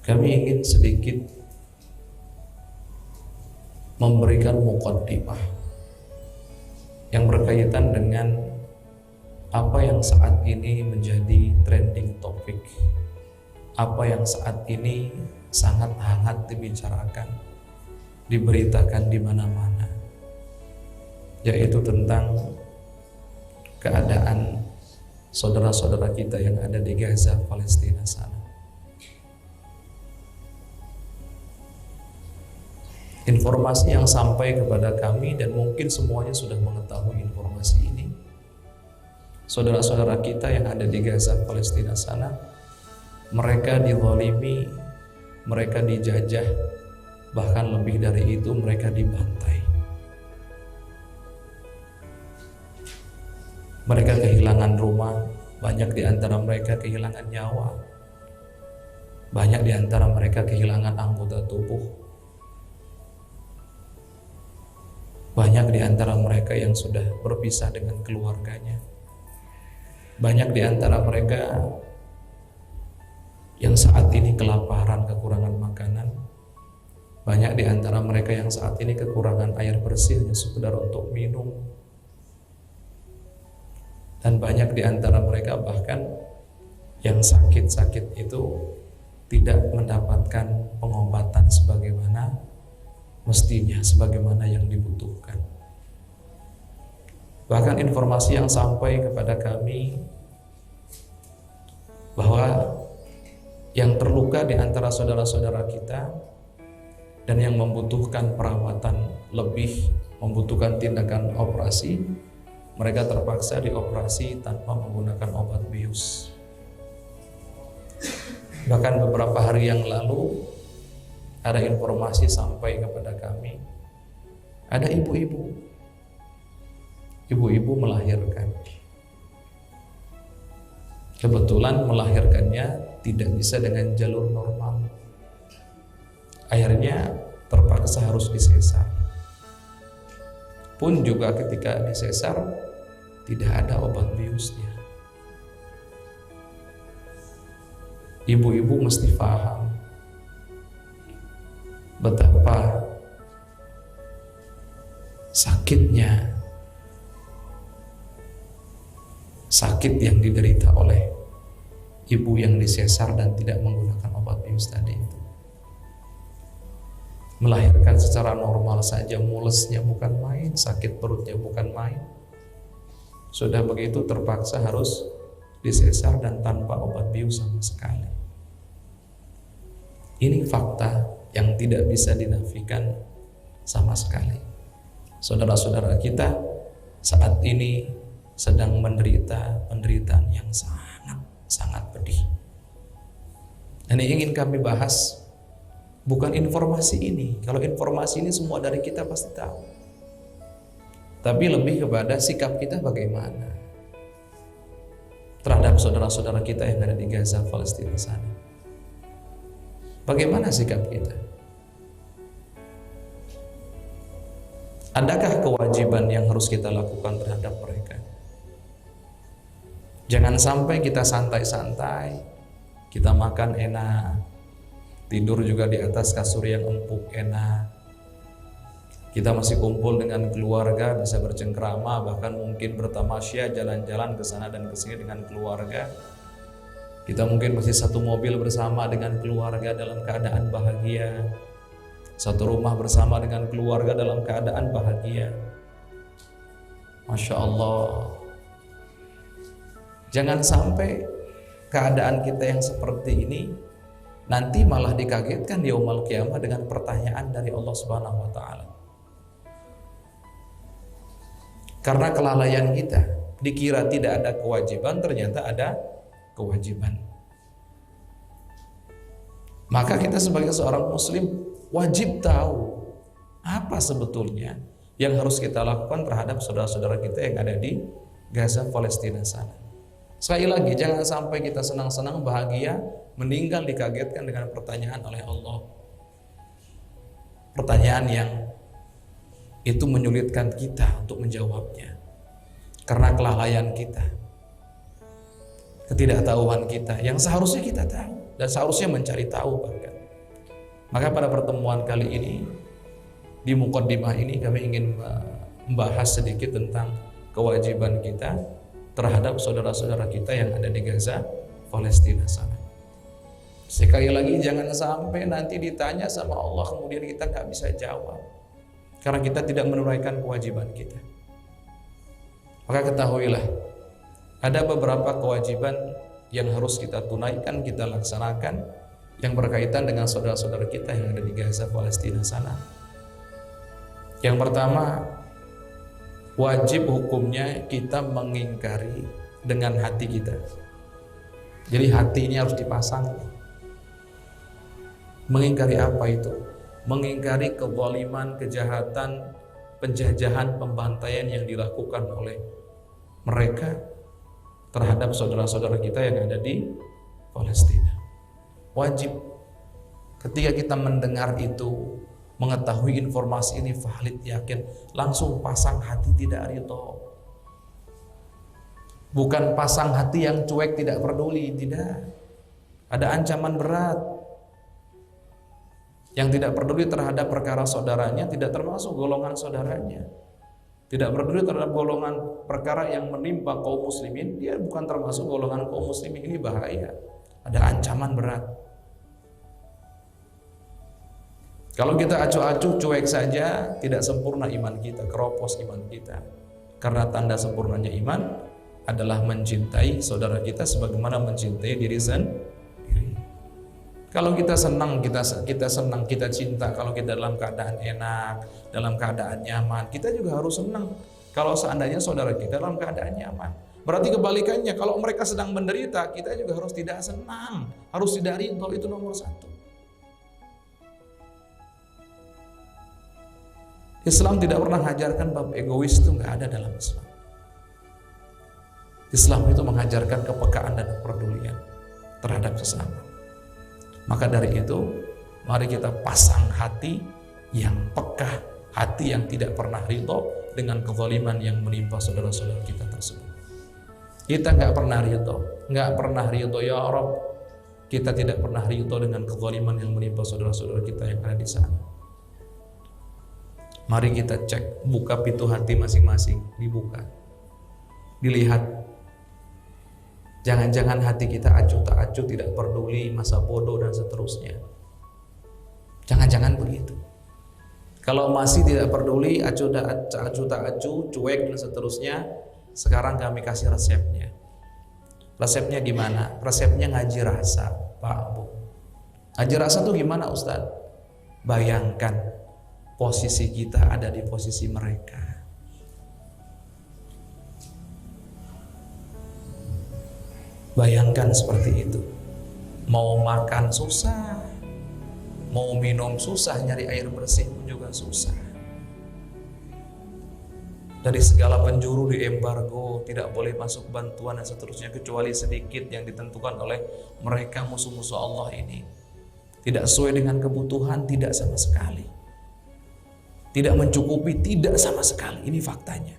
Kami ingin sedikit memberikan muqaddimah yang berkaitan dengan apa yang saat ini menjadi trending topik, apa yang saat ini sangat hangat dibicarakan, diberitakan di mana-mana, yaitu tentang keadaan saudara-saudara kita yang ada di Gaza, Palestina sana. Informasi yang sampai kepada kami, dan mungkin semuanya sudah mengetahui informasi ini, saudara-saudara kita yang ada di Gaza, Palestina sana, mereka dizalimi, mereka dijajah, bahkan lebih dari itu mereka dibantai. Mereka kehilangan rumah, banyak di antara mereka kehilangan nyawa, banyak di antara mereka kehilangan anggota tubuh, banyak di antara mereka yang sudah berpisah dengan keluarganya, banyak di antara mereka yang saat ini kelaparan, kekurangan makanan, banyak di antara mereka yang saat ini kekurangan air bersih hanya sekedar untuk minum, dan banyak di antara mereka bahkan yang sakit-sakit itu tidak mendapatkan pengobatan sebagaimana mestinya, sebagaimana yang dibutuhkan. Bahkan informasi yang sampai kepada kami bahwa yang terluka di antara saudara-saudara kita dan yang membutuhkan perawatan lebih, membutuhkan tindakan operasi, mereka terpaksa dioperasi tanpa menggunakan obat bius. Bahkan beberapa hari yang lalu ada informasi sampai kepada kami, ada ibu-ibu melahirkan. Kebetulan melahirkannya tidak bisa dengan jalur normal, akhirnya terpaksa harus disesar. Pun juga ketika disesar tidak ada obat biusnya. Ibu-ibu mesti paham betapa sakitnya, sakit yang diderita oleh ibu yang disesar dan tidak menggunakan obat bius tadi itu. Melahirkan secara normal saja mulesnya bukan main, sakit perutnya bukan main, sudah begitu terpaksa harus disesar dan tanpa obat bius sama sekali. Ini fakta yang tidak bisa dinafikan sama sekali. Saudara-saudara kita saat ini sedang menderita penderitaan yang sangat pedih. Dan yang ingin kami bahas bukan informasi ini. Kalau informasi ini semua dari kita pasti tahu. Tapi lebih kepada sikap kita bagaimana terhadap saudara-saudara kita yang ada di Gaza, Palestina sana. Bagaimana sikap kita? Adakah kewajiban yang harus kita lakukan terhadap mereka? Jangan sampai kita santai-santai, kita makan enak, tidur juga di atas kasur yang empuk enak. Kita masih kumpul dengan keluarga, bisa bercengkrama, bahkan mungkin bertamasya, jalan-jalan ke sana dan ke sini dengan keluarga. Kita mungkin masih satu mobil bersama dengan keluarga dalam keadaan bahagia, satu rumah bersama dengan keluarga dalam keadaan bahagia. Masya Allah. Jangan sampai keadaan kita yang seperti ini nanti malah dikagetkan di yaumul qiyamah dengan pertanyaan dari Allah Subhanahu wa taala. Karena kelalaian kita, dikira tidak ada kewajiban, ternyata ada kewajiban. Maka kita sebagai seorang muslim wajib tahu apa sebetulnya yang harus kita lakukan terhadap saudara-saudara kita yang ada di Gaza, Palestina sana. Sekali lagi, jangan sampai kita senang-senang bahagia, meninggal dikagetkan dengan pertanyaan oleh Allah. Pertanyaan yang itu menyulitkan kita untuk menjawabnya karena kelalaian kita, ketidaktahuan kita yang seharusnya kita tahu dan seharusnya mencari tahu bahkan. Maka pada pertemuan kali ini, di muqaddimah ini kami ingin membahas sedikit tentang kewajiban kita terhadap saudara-saudara kita yang ada di Gaza, Palestina sana. Sekali lagi, jangan sampai nanti ditanya sama Allah kemudian kita nggak bisa jawab karena kita tidak menunaikan kewajiban kita. Maka ketahuilah, ada beberapa kewajiban yang harus kita tunaikan, kita laksanakan, yang berkaitan dengan saudara-saudara kita yang ada di Gaza, Palestina sana. Yang pertama, wajib hukumnya kita mengingkari dengan hati kita. Jadi hati ini harus dipasang. Mengingkari apa itu? Mengingkari kezaliman, kejahatan, penjajahan, pembantaian yang dilakukan oleh mereka terhadap saudara-saudara kita yang ada di Palestina. Wajib ketika kita mendengar itu, mengetahui informasi ini valid, yakin, langsung pasang hati tidak ridho. Bukan pasang hati yang cuek tidak peduli, tidak. Ada ancaman berat. Yang tidak peduli terhadap perkara saudaranya tidak termasuk golongan saudaranya. Tidak peduli terhadap golongan perkara yang menimpa kaum muslimin, dia bukan termasuk golongan kaum muslimin. Ini bahaya. Ada ancaman berat. Kalau kita acuh-acuh cuek saja, tidak sempurna iman kita, keropos iman kita. Karena tanda sempurnanya iman adalah mencintai saudara kita sebagaimana mencintai diri sendiri. Kalau kita senang, kita senang, kita cinta. Kalau kita dalam keadaan enak, dalam keadaan nyaman, kita juga harus senang. Kalau seandainya saudara kita dalam keadaan nyaman, berarti kebalikannya. Kalau mereka sedang menderita, kita juga harus tidak senang, harus tidak ridho. Itu nomor satu. Islam tidak pernah mengajarkan bab egois, itu nggak ada dalam Islam. Islam itu mengajarkan kepekaan dan kepedulian terhadap sesama. Maka dari itu, mari kita pasang hati yang peka, hati yang tidak pernah ridho dengan kezaliman yang menimpa saudara-saudara kita tersebut. Kita nggak pernah ridho, ya Rabb. Kita tidak pernah ridho dengan kezaliman yang menimpa saudara-saudara kita yang ada di sana. Mari kita cek, buka pintu hati masing-masing, dibuka, dilihat. Jangan-jangan hati kita acuh tak acuh, tidak peduli, masa bodoh dan seterusnya. Jangan-jangan begitu. Kalau masih tidak peduli, acuh tak acuh, cuek dan seterusnya, sekarang kami kasih resepnya. Resepnya gimana? Resepnya ngaji rasa, Pak Bu. Ngaji rasa tuh gimana, Ustaz? Bayangkan posisi kita ada di posisi mereka. Bayangkan seperti itu. Mau makan susah, mau minum susah, nyari air bersih pun juga susah. Dari segala penjuru diembargo, tidak boleh masuk bantuan dan seterusnya kecuali sedikit yang ditentukan oleh mereka musuh-musuh Allah ini. Tidak sesuai dengan kebutuhan, tidak sama sekali. Tidak mencukupi, tidak sama sekali. Ini faktanya.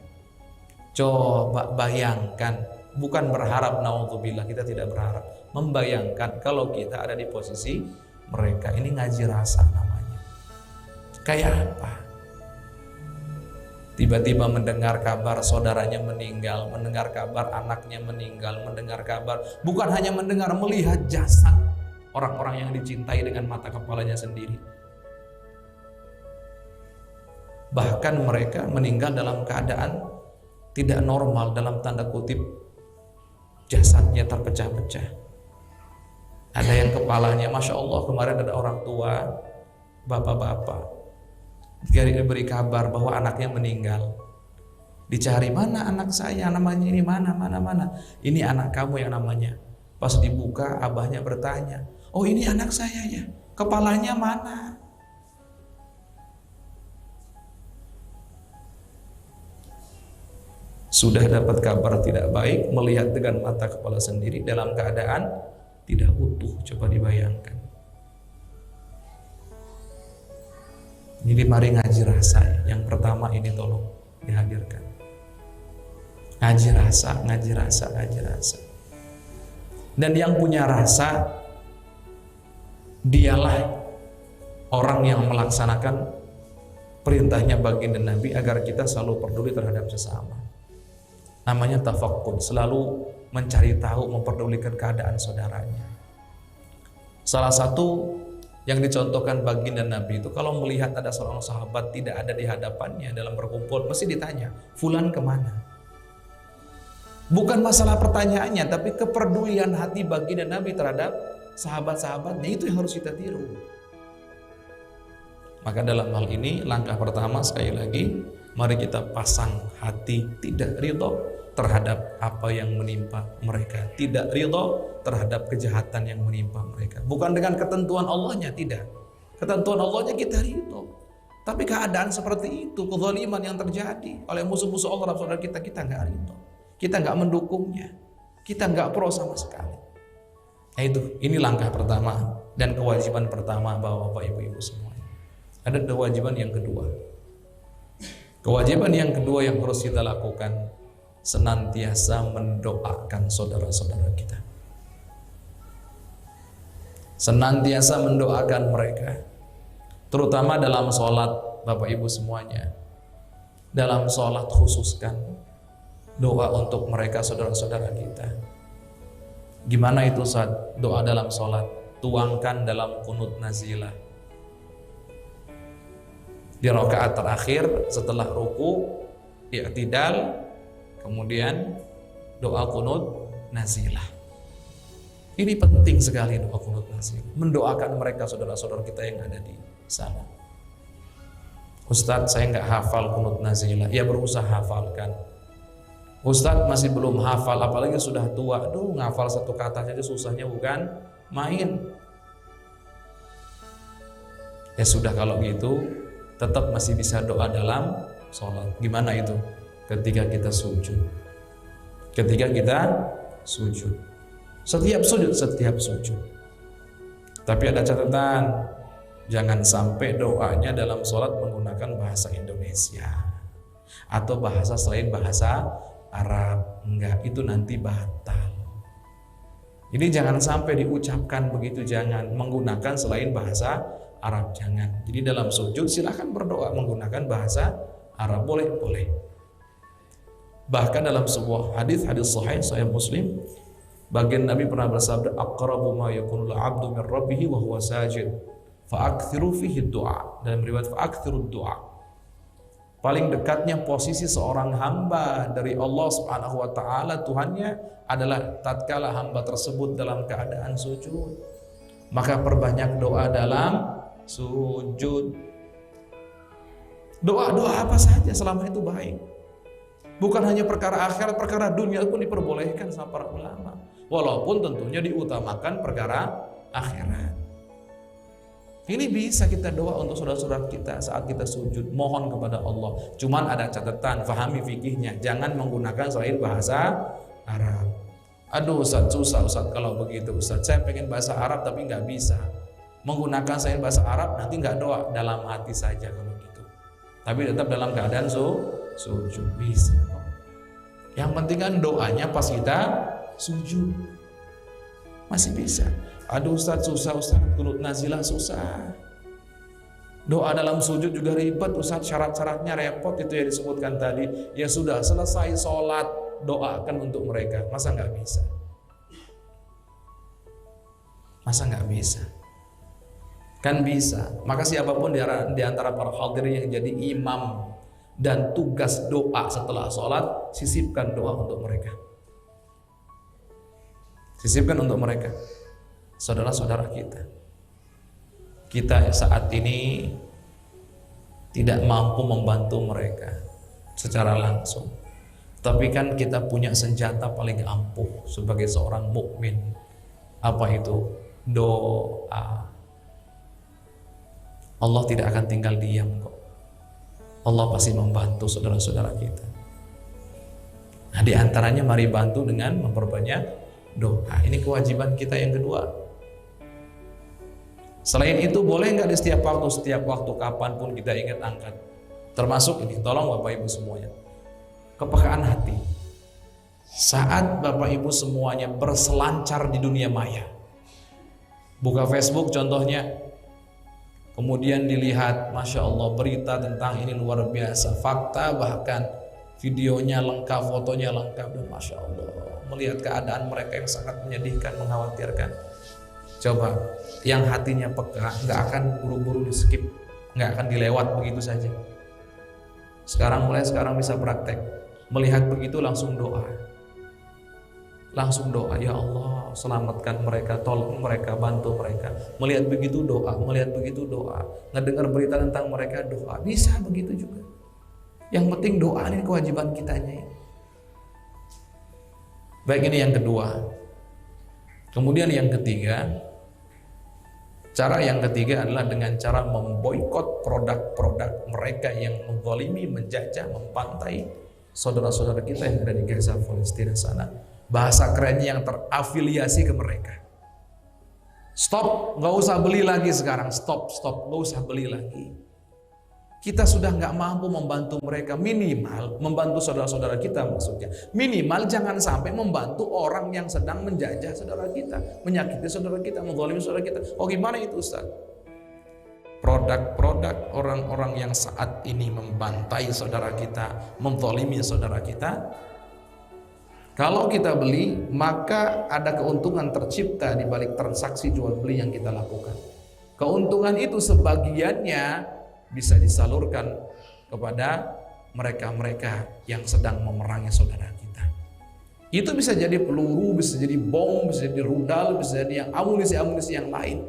Coba bayangkan. Bukan berharap, naudzubillah, kita tidak berharap. Membayangkan kalau kita ada di posisi mereka. Ini ngaji rasa namanya. Kayak apa? Tiba-tiba mendengar kabar saudaranya meninggal, mendengar kabar anaknya meninggal, mendengar kabar, bukan hanya mendengar, melihat jasad orang-orang yang dicintai dengan mata kepalanya sendiri. Bahkan mereka meninggal dalam keadaan tidak normal, dalam tanda kutip, jasadnya terpecah-pecah. Ada yang kepalanya, Masya Allah, kemarin ada orang tua, bapak-bapak, diberi kabar bahwa anaknya meninggal. Dicari, mana anak saya, namanya ini mana. Ini anak kamu yang namanya. Pas dibuka, abahnya bertanya, oh ini anak saya ya, kepalanya mana? Sudah dapat kabar tidak baik, melihat dengan mata kepala sendiri dalam keadaan tidak utuh. Coba dibayangkan. Jadi mari ngaji rasa. Yang pertama ini tolong dihadirkan. Ngaji rasa. Dan yang punya rasa, dialah orang yang melaksanakan perintahnya baginda Nabi agar kita selalu peduli terhadap sesama. Namanya tafakkur, selalu mencari tahu, memperdulikan keadaan saudaranya. Salah satu yang dicontohkan baginda Nabi itu kalau melihat ada seorang sahabat tidak ada di hadapannya dalam berkumpul, mesti ditanya, fulan kemana? Bukan masalah pertanyaannya, tapi kepedulian hati baginda Nabi terhadap sahabat-sahabatnya, itu yang harus kita tiru. Maka dalam hal ini langkah pertama sekali lagi, mari kita pasang hati tidak ridho terhadap apa yang menimpa mereka, tidak ridho terhadap kejahatan yang menimpa mereka. Bukan dengan ketentuan Allahnya, tidak. Ketentuan Allahnya kita ridho, tapi keadaan seperti itu, kezaliman yang terjadi oleh musuh-musuh Allah saudara kita nggak ridho, kita nggak mendukungnya, kita nggak pro sama sekali. Nah ini langkah pertama dan kewajiban pertama Bapak Ibu semua. Ada kewajiban yang kedua. Kewajiban yang kedua yang harus kita lakukan, senantiasa mendoakan saudara-saudara kita. Senantiasa mendoakan mereka. Terutama dalam sholat, Bapak Ibu semuanya. Dalam sholat khususkan doa untuk mereka, saudara-saudara kita. Gimana itu saat doa dalam sholat? Tuangkan dalam kunut nazilah. Di rakaat terakhir setelah ruku, i'tidal, kemudian doa kunut nazilah. Ini penting sekali doa kunut nazilah. Mendoakan mereka saudara-saudara kita yang ada di sana. Ustadz, saya nggak hafal kunut nazilah. Ya berusaha hafalkan. Ustadz masih belum hafal, apalagi sudah tua. Aduh, ngafal satu kata saja susahnya bukan main. Ya sudah kalau gitu, tetap masih bisa doa dalam sholat. Gimana itu? Ketika kita sujud. Ketika kita sujud. Setiap sujud. Tapi ada catatan, jangan sampai doanya dalam sholat menggunakan bahasa Indonesia atau bahasa selain bahasa Arab. Enggak, itu nanti batal. Ini jangan sampai diucapkan begitu, jangan menggunakan selain bahasa Arab, jangan. Jadi dalam sujud silahkan berdoa menggunakan bahasa Arab, boleh. Bahkan dalam sebuah hadis sahih Muslim, bagian Nabi pernah bersabda, aqrabu ma yakunul 'abdu min rabbih wa huwa sajid fa aktsiru fihi du'a. Dalam riwayat fa aktsiru du'a. Paling dekatnya posisi seorang hamba dari Allah Subhanahu wa taala, Tuhannya, adalah tatkala hamba tersebut dalam keadaan sujud. Maka perbanyak doa dalam sujud. Doa apa saja selama itu baik. Bukan hanya perkara akhirat, perkara dunia pun diperbolehkan sama para ulama. Walaupun tentunya diutamakan perkara akhirat. Ini bisa kita doa untuk saudara-saudara kita saat kita sujud, mohon kepada Allah. Cuman ada catatan, fahami fikihnya, jangan menggunakan selain bahasa Arab. Aduh Ustaz, susah Ustaz kalau begitu Ustaz, saya pengen bahasa Arab tapi nggak bisa. Menggunakan selain bahasa Arab nanti nggak doa, dalam hati saja kalau gitu. Tapi tetap dalam keadaan sujud bisa. Yang penting kan doanya pas kita sujud masih bisa. Aduh Ustaz, susah Ustaz, kunut nazilah susah. Doa dalam sujud juga ribet Ustaz, syarat-syaratnya repot, itu yang disebutkan tadi. Ya sudah, selesai sholat doakan untuk mereka. Masa nggak bisa? Masa nggak bisa? Kan bisa. Maka siapapun di antara para hadirin yang jadi imam dan tugas doa setelah sholat, sisipkan doa untuk mereka. Sisipkan untuk mereka, saudara-saudara kita. Kita saat ini tidak mampu membantu mereka secara langsung, tapi kan kita punya senjata paling ampuh sebagai seorang mukmin. Apa itu? Doa. Allah tidak akan tinggal diam kok. Allah pasti membantu saudara-saudara kita. Nah, di antaranya mari bantu dengan memperbanyak doa. Ini kewajiban kita yang kedua. Selain itu, boleh nggak di setiap waktu kapanpun kita ingat angkat. Termasuk ini, tolong Bapak Ibu semuanya, kepekaan hati. Saat Bapak Ibu semuanya berselancar di dunia maya, buka Facebook contohnya, kemudian dilihat, Masya Allah, berita tentang ini luar biasa, fakta bahkan videonya lengkap, fotonya lengkap, dan Masya Allah, melihat keadaan mereka yang sangat menyedihkan, mengkhawatirkan. Coba, yang hatinya peka nggak akan buru-buru di skip, nggak akan dilewat begitu saja. Mulai sekarang bisa praktek, melihat begitu langsung doa. Langsung doa, ya Allah selamatkan mereka, tolong mereka, bantu mereka. Melihat begitu doa, melihat begitu doa. Ngedengar berita tentang mereka doa, bisa begitu juga. Yang penting doa, ini kewajiban kitanya. Baik, ini yang kedua. Kemudian yang ketiga, cara yang ketiga adalah dengan cara memboikot produk-produk mereka yang menzalimi, menjajah, mempantai saudara-saudara kita yang ada di Gaza, Palestina sana. Bahasa kerennya yang terafiliasi ke mereka. Stop, nggak usah beli lagi sekarang. Stop, nggak usah beli lagi. Kita sudah nggak mampu membantu mereka, minimal membantu saudara-saudara kita maksudnya. Minimal jangan sampai membantu orang yang sedang menjajah saudara kita, menyakiti saudara kita, menzalimi saudara kita. Oh gimana itu Ustaz? Produk-produk orang-orang yang saat ini membantai saudara kita, menzalimi saudara kita, kalau kita beli, maka ada keuntungan tercipta di balik transaksi jual beli yang kita lakukan. Keuntungan itu sebagiannya bisa disalurkan kepada mereka-mereka yang sedang memerangi saudara kita. Itu bisa jadi peluru, bisa jadi bom, bisa jadi rudal, bisa jadi yang amunisi-amunisi yang lain.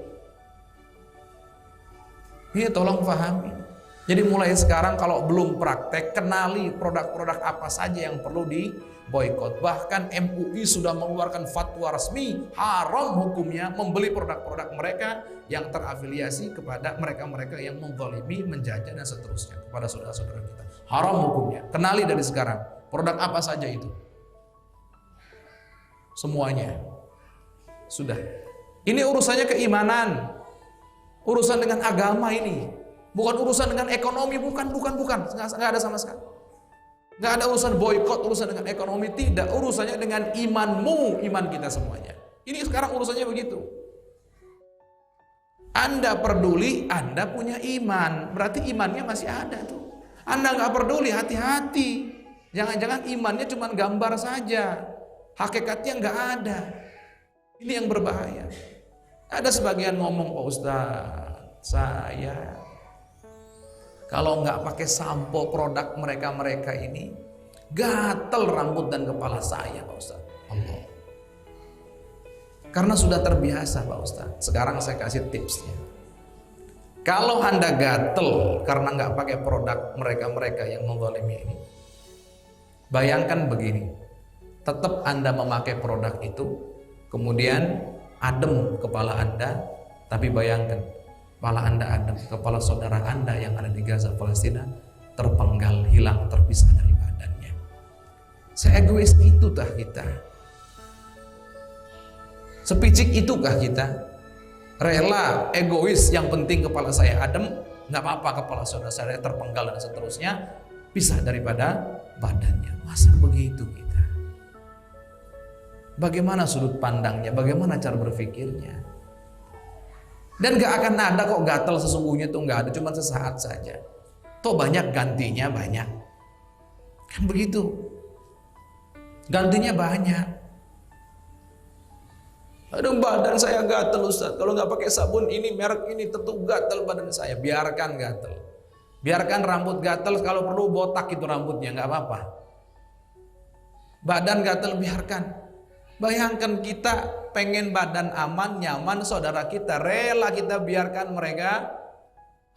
Ini tolong pahami. Jadi mulai sekarang kalau belum praktek, kenali produk-produk apa saja yang perlu diboikot. Bahkan MUI sudah mengeluarkan fatwa resmi, haram hukumnya membeli produk-produk mereka yang terafiliasi kepada mereka-mereka yang menzalimi, menjajah dan seterusnya kepada saudara-saudara kita. Haram hukumnya. Kenali dari sekarang. Produk apa saja itu? Semuanya. Sudah. Ini urusannya keimanan. Urusan dengan agama ini. Bukan urusan dengan ekonomi, bukan. Nggak ada sama sekali. Nggak ada urusan boykot, urusan dengan ekonomi, tidak. Urusannya dengan imanmu, iman kita semuanya. Ini sekarang urusannya begitu. Anda peduli, Anda punya iman, berarti imannya masih ada tuh. Anda nggak peduli, hati-hati. Jangan-jangan imannya cuma gambar saja, hakikatnya nggak ada. Ini yang berbahaya. Ada sebagian ngomong, Pak Ustaz, saya kalau nggak pakai sampo produk mereka ini, gatel rambut dan kepala saya, Pak Ustaz. Allah. Karena sudah terbiasa, Pak Ustaz. Sekarang saya kasih tipsnya. Kalau Anda gatel karena nggak pakai produk mereka yang menzalimi ini, bayangkan begini. Tetap Anda memakai produk itu, kemudian adem kepala Anda, tapi bayangkan kepala Anda adem, kepala saudara Anda yang ada di Gaza, Palestina terpenggal, hilang, terpisah dari badannya. Seegois itukah kita? Sepicik itukah kita? Rela, egois, yang penting kepala saya adem, nggak apa-apa kepala saudara saya terpenggal dan seterusnya, pisah daripada badannya. Masa begitu kita? Bagaimana sudut pandangnya? Bagaimana cara berpikirnya? Dan gak akan ada kok gatal sesungguhnya tuh gak ada, cuma sesaat saja. Toh banyak gantinya, banyak. Kan begitu. Gantinya banyak. Aduh badan saya gatal Ustaz, kalau gak pakai sabun ini, merek ini tentu gatal badan saya. Biarkan gatal. Biarkan rambut gatal, kalau perlu botak itu rambutnya, gak apa-apa. Badan gatal biarkan. Bayangkan kita pengen badan aman, nyaman, saudara kita rela kita biarkan mereka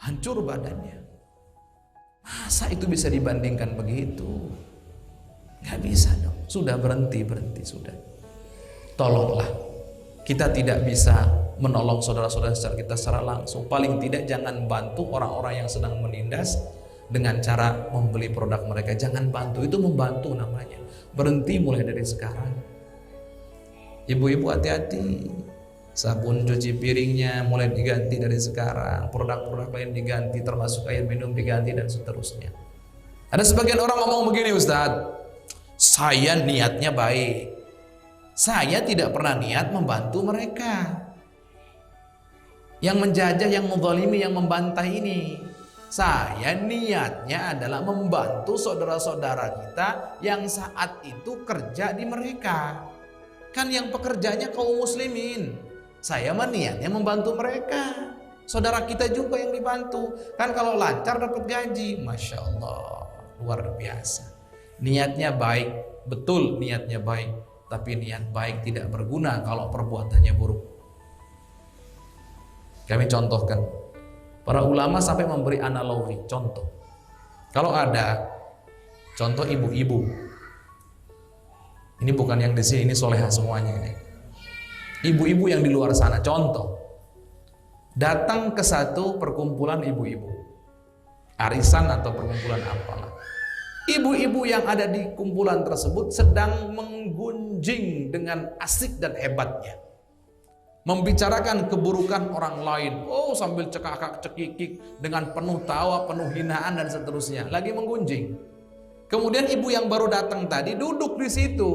hancur badannya. Masa itu bisa dibandingkan begitu? Gak bisa dong. Sudah berhenti sudah. Tolonglah. Kita tidak bisa menolong saudara-saudara kita secara langsung. Paling tidak jangan bantu orang-orang yang sedang menindas dengan cara membeli produk mereka. Jangan bantu, itu membantu namanya. Berhenti mulai dari sekarang. Ibu-ibu hati-hati, sabun cuci piringnya mulai diganti dari sekarang, produk-produk lain diganti, termasuk air minum diganti dan seterusnya. Ada sebagian orang ngomong begini, Ustadz, saya niatnya baik, saya tidak pernah niat membantu mereka. yang menjajah, yang menzalimi, yang membantai ini. Saya niatnya adalah membantu saudara-saudara kita yang saat itu kerja di mereka. Kan yang pekerjanya kaum muslimin. Saya mah niatnya membantu mereka. Saudara kita juga yang dibantu. Kan kalau lancar dapat gaji, Masya Allah, luar biasa. Niatnya baik, betul niatnya baik. Tapi niat baik tidak berguna kalau perbuatannya buruk. Kami contohkan. Para ulama sampai memberi analogi, contoh. Kalau ada contoh ibu-ibu, ini bukan yang di sini, ini solehah semuanya ini. Ibu-ibu yang di luar sana, contoh. Datang ke satu perkumpulan ibu-ibu, arisan atau perkumpulan apalah. Ibu-ibu yang ada di kumpulan tersebut sedang menggunjing dengan asik dan hebatnya. Membicarakan keburukan orang lain, sambil cekakak cekikik dengan penuh tawa, penuh hinaan dan seterusnya, lagi menggunjing. Kemudian ibu yang baru datang tadi duduk di situ,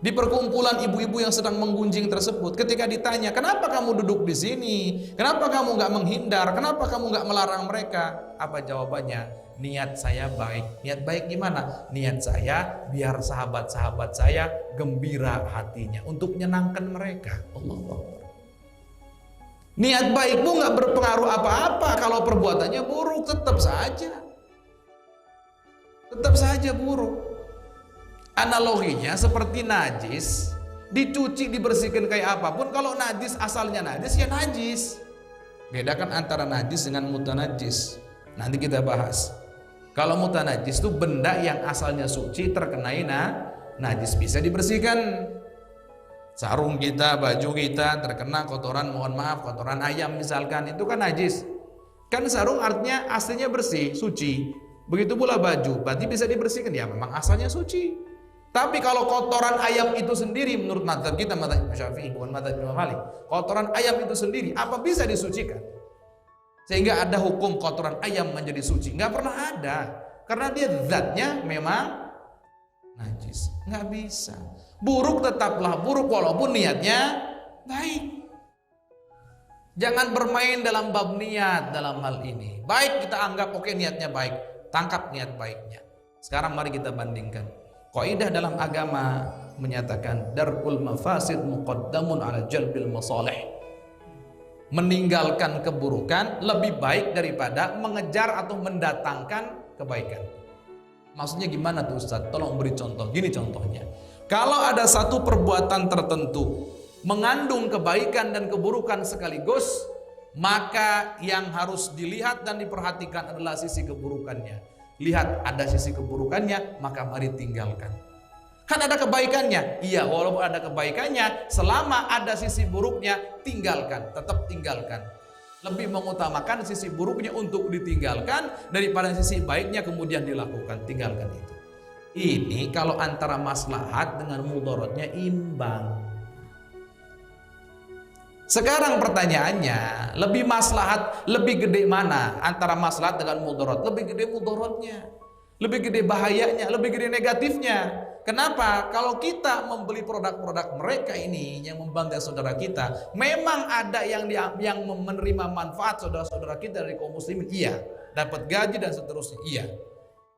di perkumpulan ibu-ibu yang sedang menggunjing tersebut. Ketika ditanya, kenapa kamu duduk di sini? Kenapa kamu nggak menghindar? Kenapa kamu nggak melarang mereka? Apa jawabannya? Niat saya baik. Niat baik gimana? Niat saya biar sahabat-sahabat saya gembira hatinya untuk menyenangkan mereka. Allah. Niat baikmu nggak berpengaruh apa-apa kalau perbuatannya buruk, tetap saja buruk. Analoginya seperti najis, dicuci dibersihkan kayak apapun, kalau najis asalnya najis ya najis. Bedakan antara najis dengan mutanajis. Nanti kita bahas. Kalau mutanajis itu benda yang asalnya suci terkenai najis, bisa dibersihkan. Sarung kita, baju kita terkena kotoran, mohon maaf, kotoran ayam misalkan, itu kan najis. Kan sarung artinya aslinya bersih, suci. Begitu pula baju, berarti bisa dibersihkan, ya memang asalnya suci. Tapi kalau kotoran ayam itu sendiri, menurut mazhab kita, mazhab Syafi'i, bukan mazhab Imam Malik, kotoran ayam itu sendiri apa bisa disucikan? Sehingga ada hukum kotoran ayam menjadi suci? Nggak pernah ada, karena dia zatnya memang najis, nggak bisa. Buruk tetaplah buruk walaupun niatnya baik. Jangan bermain dalam bab niat dalam hal ini. Baik kita anggap oke, niatnya baik, tangkap niat baiknya. Sekarang mari kita bandingkan. Kaidah dalam agama menyatakan darul mafasid muqaddamun ala jalbil masalih. Meninggalkan keburukan lebih baik daripada mengejar atau mendatangkan kebaikan. Maksudnya gimana tuh Ustaz? Tolong beri contoh. Gini contohnya. Kalau ada satu perbuatan tertentu mengandung kebaikan dan keburukan sekaligus, maka yang harus dilihat dan diperhatikan adalah sisi keburukannya. Lihat ada sisi keburukannya, maka mari tinggalkan. Kan ada kebaikannya, iya, walaupun ada kebaikannya, selama ada sisi buruknya, tinggalkan, tetap tinggalkan. Lebih mengutamakan sisi buruknya untuk ditinggalkan daripada sisi baiknya kemudian dilakukan, tinggalkan itu. Ini kalau antara maslahat dengan mudaratnya imbang. Sekarang pertanyaannya, lebih maslahat, lebih gede mana antara maslahat dengan mudarat? Lebih gede mudaratnya, lebih gede bahayanya, lebih gede negatifnya. Kenapa? Kalau kita membeli produk-produk mereka ini yang membantai saudara kita, memang ada yang menerima manfaat saudara-saudara kita dari kaum muslimin, iya, dapat gaji dan seterusnya, iya.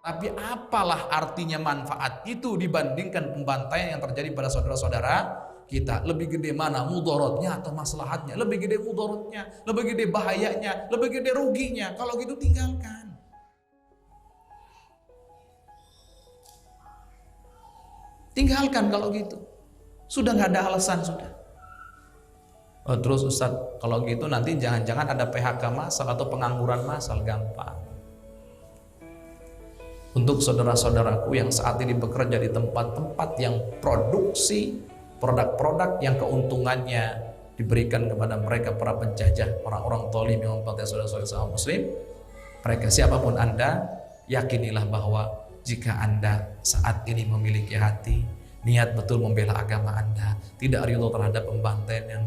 Tapi apalah artinya manfaat itu dibandingkan pembantaian yang terjadi pada saudara-saudara kita? Lebih gede mana, mudaratnya atau maslahatnya? Lebih gede mudaratnya, lebih gede bahayanya, lebih gede ruginya. Kalau gitu tinggalkan. Tinggalkan kalau gitu. Sudah nggak ada alasan sudah. Terus Ustaz, kalau gitu nanti jangan-jangan ada PHK massal atau pengangguran massal, gampang. Untuk saudara-saudaraku yang saat ini bekerja di tempat-tempat yang produksi produk-produk yang keuntungannya diberikan kepada mereka para penjajah, orang-orang zalim yang membantai saudara-saudara muslim, mereka siapapun Anda, yakinilah bahwa jika Anda saat ini memiliki hati, niat betul membela agama Anda, tidak ridho terhadap pembantaian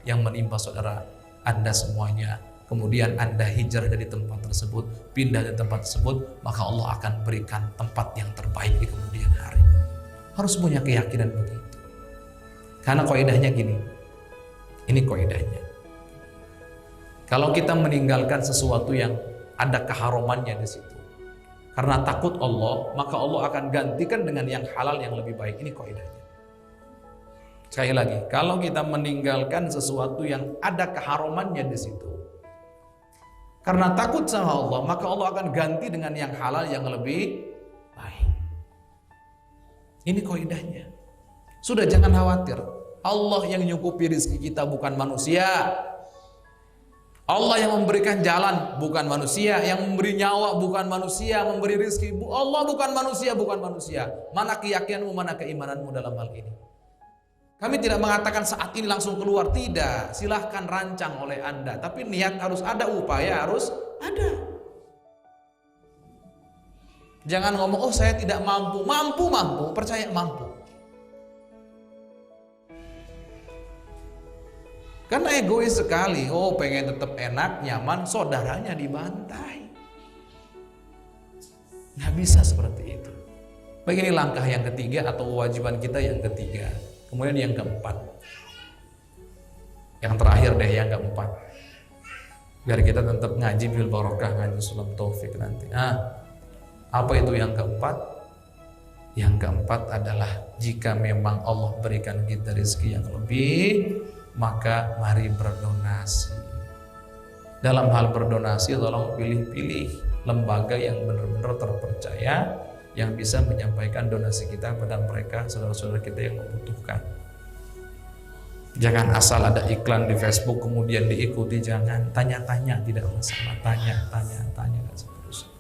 yang menimpa saudara Anda semuanya, kemudian Anda hijrah dari tempat tersebut, pindah dari tempat tersebut, maka Allah akan berikan tempat yang terbaik di kemudian hari. Harus punya keyakinan begitu. Karena kaidahnya gini, ini kaidahnya. Kalau kita meninggalkan sesuatu yang ada keharumannya di situ, karena takut Allah, maka Allah akan gantikan dengan yang halal yang lebih baik. Ini kaidahnya. Sekali lagi, kalau kita meninggalkan sesuatu yang ada keharumannya di situ, karena takut sama Allah, maka Allah akan ganti dengan yang halal yang lebih baik. Ini kaidahnya. Sudah, jangan khawatir. Allah yang nyukupi rezeki kita, bukan manusia. Allah yang memberikan jalan, bukan manusia. Yang memberi nyawa, bukan manusia. Memberi rezeki, Allah, bukan manusia, bukan manusia. Mana keyakinanmu, mana keimananmu dalam hal ini? Kami tidak mengatakan saat ini langsung keluar, tidak. Silahkan rancang oleh Anda, tapi niat harus ada, upaya harus ada. Jangan ngomong, oh saya tidak mampu. Mampu, percaya mampu. Karena egois sekali, oh pengen tetap enak, nyaman, saudaranya dibantai. Nggak bisa seperti itu. Begini langkah yang ketiga atau kewajiban kita yang ketiga. Kemudian yang keempat, yang terakhir deh, yang keempat, biar kita tetap ngaji bil barokah, ngaji sulam taufik nanti. Apa itu yang keempat? Yang keempat adalah jika memang Allah berikan kita rezeki yang lebih, maka mari berdonasi. Dalam hal berdonasi, tolong pilih-pilih lembaga yang benar-benar terpercaya, yang bisa menyampaikan donasi kita kepada mereka, saudara-saudara kita yang membutuhkan. Jangan asal ada iklan di Facebook kemudian diikuti, jangan. Tanya-tanya, tidak masalah. Tanya, dan seterusnya.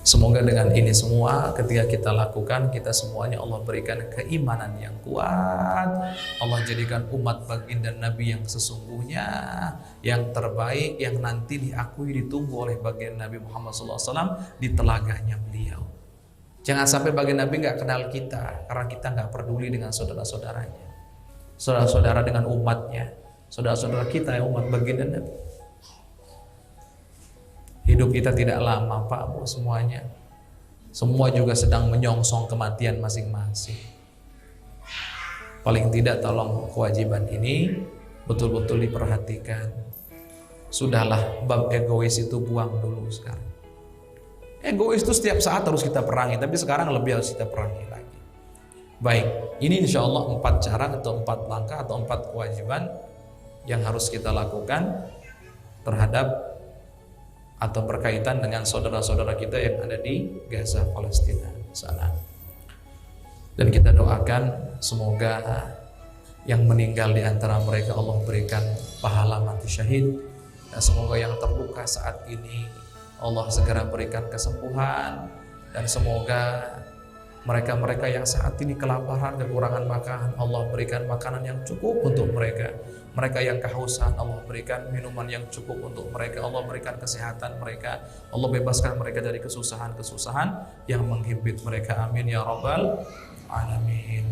Semoga dengan ini semua ketika kita lakukan, kita semuanya Allah berikan keimanan yang kuat. Allah jadikan umat baginda Nabi yang sesungguhnya, yang terbaik, yang nanti diakui, ditunggu oleh baginda Nabi Muhammad SAW di telaganya beliau. Jangan sampai baginda Nabi nggak kenal kita, karena kita nggak peduli dengan saudara-saudaranya, saudara-saudara dengan umatnya, saudara-saudara kita yang umat baginda Nabi. Hidup kita tidak lama Pak Bu, semuanya. Semua juga sedang menyongsong kematian masing-masing. Paling tidak tolong kewajiban ini betul-betul diperhatikan. Sudahlah, bab egois itu buang dulu sekarang. Egois itu setiap saat harus kita perangi, tapi sekarang lebih harus kita perangi lagi. Baik, ini insya Allah 4 cara atau 4 langkah atau 4 kewajiban yang harus kita lakukan terhadap atau berkaitan dengan saudara-saudara kita yang ada di Gaza, Palestina sana. Dan kita doakan semoga yang meninggal di antara mereka Allah berikan pahala mati syahid, dan semoga yang terluka saat ini Allah segera berikan kesembuhan, dan semoga mereka-mereka yang saat ini kelaparan, kekurangan makanan, Allah berikan makanan yang cukup untuk mereka. Mereka yang kehausan, Allah berikan minuman yang cukup untuk mereka. Allah berikan kesehatan mereka. Allah bebaskan mereka dari kesusahan-kesusahan yang menghimpit mereka. Amin ya rabbal alamin.